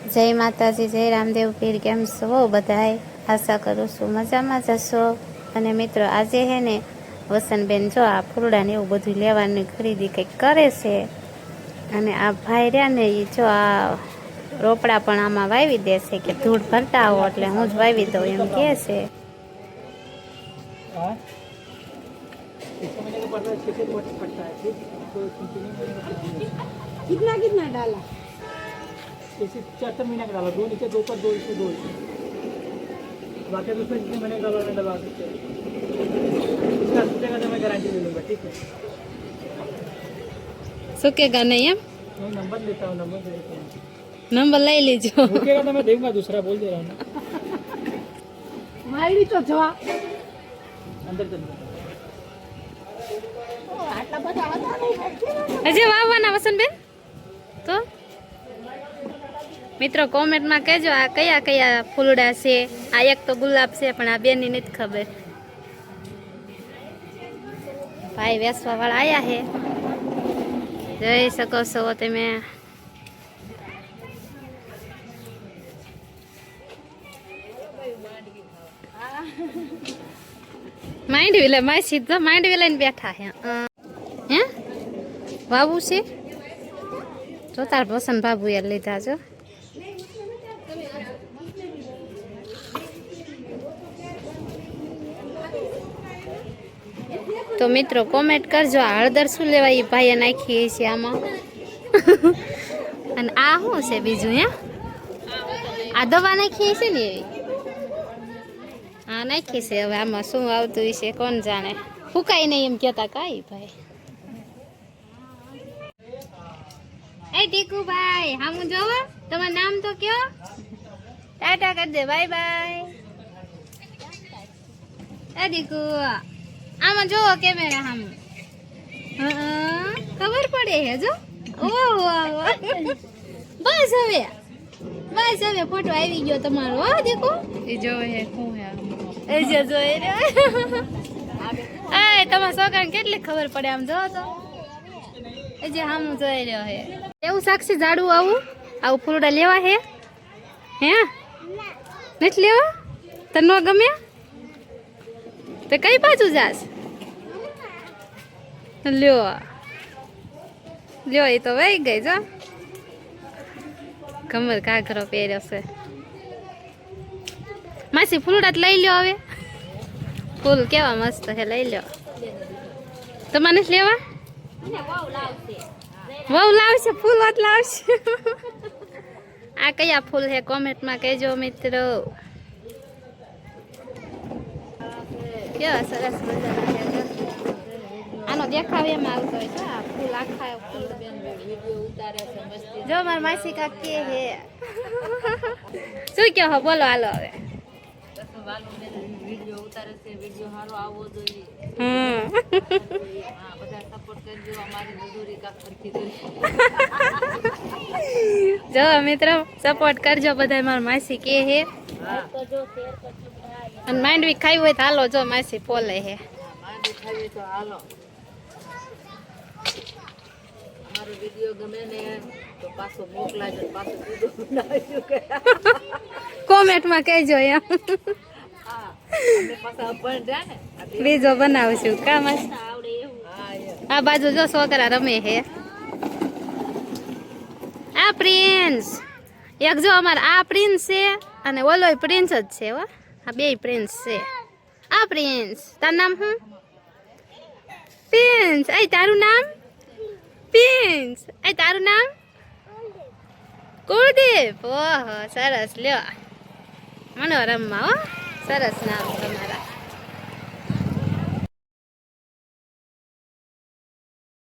જય માતાજી, જય રામદેવ પીર. કેમ છો બધાય? આશા કરું છું મજામાં જશો. અને મિત્રો, આજે હે ને વસંતબેન જો આ ફૂલડા ને એવું બધું લેવાની ખરીદી કંઈક કરે છે. અને આ ભાઈ રહ્યા ને એ જો આ રોપડા પણ આમાં વાવી દેશે કે ધૂળ ભરતા આવો એટલે હું જ વાવી દઉં એમ કે છે. कितना कितना डाला? इसे 4 महीने का डाला, 2 नीचे 2 पर 2 इसे 2 बाकी दूसरे जितने महीने का डलवा सकते हैं। इसका सूखेगा तो मैं गारंटी ले लूँगा, ठीक है? सूखेगा नहीं एम? मैं नंबर लेता हूँ, नंबर दे देता हूँ। नंबर ले लीजिए. सूखेगा तो मैं दूंगा, दूसरा बोल दे रहा हूँ। मायरी तो जवा अंदर चल आटला બધા હતા નહીં. હજી વાવવાના વસંતબેન તો મિત્રો કોમેન્ટમાં કહેજો આ કયા કયા ફૂલડા છે. આ એક તો ગુલાબ છે પણ આ બેની નથી ખબર. ભાઈ વેસવા વાળા આયા હે, જોઈ શકો છો તમે. માંડવી લે માય સીધો માંડવી લઈને બેઠા હે. હે બાબુ છે જો તાર પસંદ બાબુ એ લીધા છો. તો મિત્રો કોમેન્ટ કરજો આ હળદર શું લેવા એ ભાઈએ નાખી છે આમાં. અને આ શું છે બીજું? હે આ દવા નાખી છે ને એવી હા નાખી છે. હવે આમાં શું આવતું હશે કોણ જાણે. ફૂકાય નહીં એમ કહેતા કાંઈ ભાઈ. એ ટીકુ ભાઈ હામું જોવો, તમારું નામ તો કયો? ટાટા કરી દે, બાય બાય. એ ટીકુ આમાં જોવો કેમેરા હામું. ખબર પડે હે જો. ઓહો બસ હવે ફોટો આવી ગયો તમારો. હો દીકુ એ જોવે હે શું હે એ જે જોઈ રહ્યો. એ તમારા છોકરાને કેટલી ખબર પડે આમ જો તો એ જે હામું જોઈ રહ્યો હે. એવું સાક્ષી ઝાડું આવું ફૂલડા લેવા હે? હે નથી લેવા? તને ન ગમે તો કઈ બાજુ જાસ? લ્યો એ તો વહી ગઈ જો. કમર કાઘરો પહેર્યો છે. માસી ફૂલડા લઈ લ્યો હવે. ફૂલ કેવા મસ્ત છે, લઈ લ્યો. તમારે નથી લેવા? વહુ લાવશે ફૂલ વાત લાવશે. આ કયા ફૂલ છે કોમેન્ટમાં કહેજો મિત્રો. કેવા સરસ મજાના છે. આનો દેખાવ એમાં આવતો હોય છે. આ ફૂલ આખા ફૂલ જો મારા માસી કા કે હે. શું કહો હો બોલો હાલો હવે. જો મિત્રો સપોર્ટ કરજો બધા. મારા માસી કે હે અને માંડવી ખાવી હોય તો હાલો. જો માસી પોલે હે. મારો વિડિયો ગમે ને તો પાછો મોકલાજો, પાછો કોમેન્ટમાં કહેજો એમ. હા અમે પાછા પણ જા ને બીજો બનાવશું કા માસી? આવડે એવું. હા આ બાજુ જો છોકરા રમે હે. આ પ્રિન્સ એક જો અમારે આ પ્રિન્સ છે અને ઓલોય પ્રિન્સ જ છે. હો આ બે પ્રિન્સ છે. આ પ્રિન્સ તારું નામ શું? પ્રિન્સ. એ તારું નામ? પ્રિન્સ. એ તારું નામ? કુલદીપ. ઓહો સરસ લ્યો. મનોરમમાં હો સરસ નામ તમારા.